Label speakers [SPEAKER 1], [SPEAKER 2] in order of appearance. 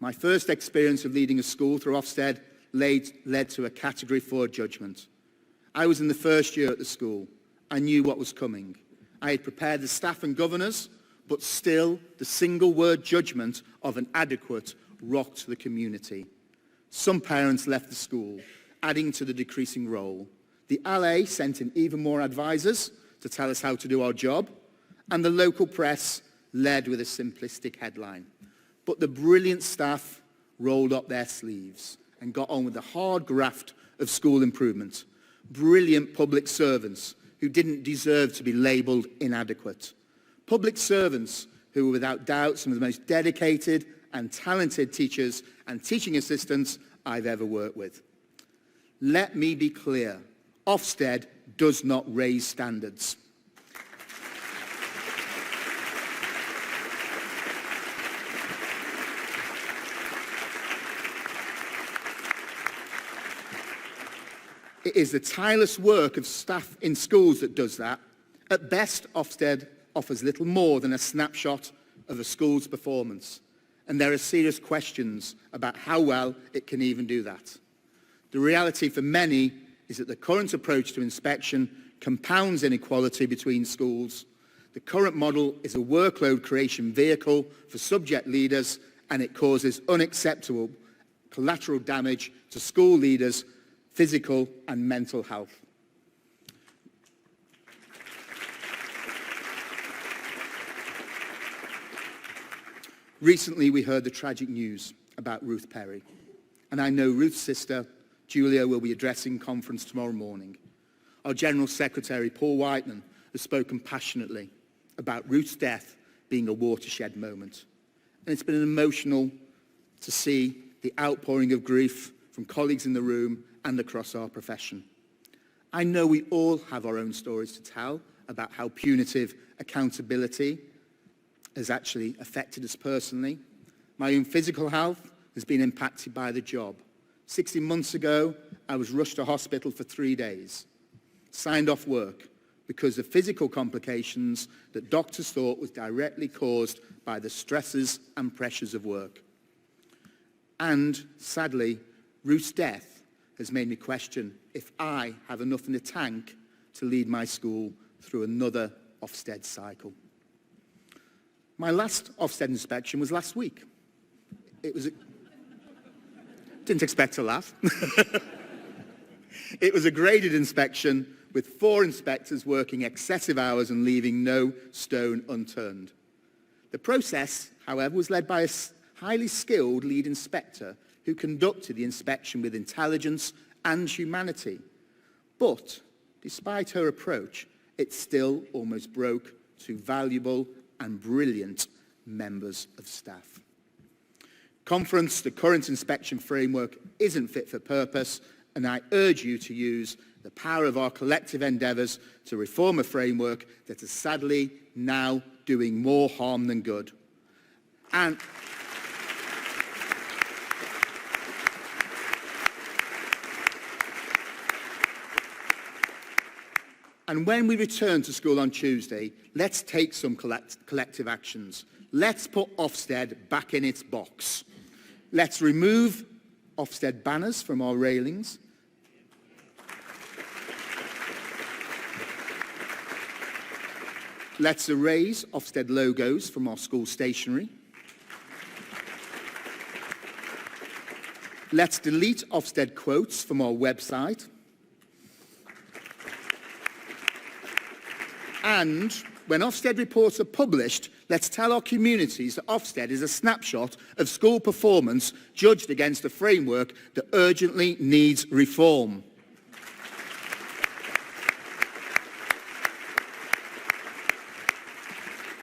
[SPEAKER 1] My first experience of leading a school through OFSTED led to a Category 4 judgment. I was in the first year at the school. I knew what was coming. I had prepared the staff and governors, but still the single word judgment of inadequate rocked the community. Some parents left the school, adding to the decreasing roll. The LA sent in even more advisors to tell us how to do our job, and the local press led with a simplistic headline. But the brilliant staff rolled up their sleeves and got on with the hard graft of school improvement. Brilliant public servants who didn't deserve to be labelled inadequate. Public servants who were without doubt some of the most dedicated and talented teachers and teaching assistants I've ever worked with. Let me be clear, OFSTED does not raise standards. It is the tireless work of staff in schools that does that. At best, OFSTED offers little more than a snapshot of a school's performance, and there are serious questions about how well it can even do that. The reality for many is that the current approach to inspection compounds inequality between schools. The current model is a workload creation vehicle for subject leaders, and it causes unacceptable collateral damage to school leaders' physical and mental health. Recently, we heard the tragic news about Ruth Perry, and I know Ruth's sister, Julia, will be addressing conference tomorrow morning. Our General Secretary, Paul Whiteman, has spoken passionately about Ruth's death being a watershed moment. And it's been emotional to see the outpouring of grief from colleagues in the room and across our profession. I know we all have our own stories to tell about how punitive accountability has actually affected us personally. My own physical health has been impacted by the job. 16 months ago, I was rushed to hospital for 3 days, signed off work because of physical complications that doctors thought was directly caused by the stresses and pressures of work. And sadly, Ruth's death has made me question if I have enough in the tank to lead my school through another OFSTED cycle. My last OFSTED inspection was last week. Didn't expect to laugh. It was a graded inspection with 4 inspectors working excessive hours and leaving no stone unturned. The process, however, was led by a highly skilled lead inspector who conducted the inspection with intelligence and humanity. But, despite her approach, it still almost broke 2 valuable and brilliant members of staff. Conference, the current inspection framework isn't fit for purpose, and I urge you to use the power of our collective endeavours to reform a framework that is sadly now doing more harm than good. And when we return to school on Tuesday, let's take some collective actions. Let's put OFSTED back in its box. Let's remove OFSTED banners from our railings. Let's erase OFSTED logos from our school stationery. Let's delete OFSTED quotes from our website. And when OFSTED reports are published, let's tell our communities that OFSTED is a snapshot of school performance judged against a framework that urgently needs reform.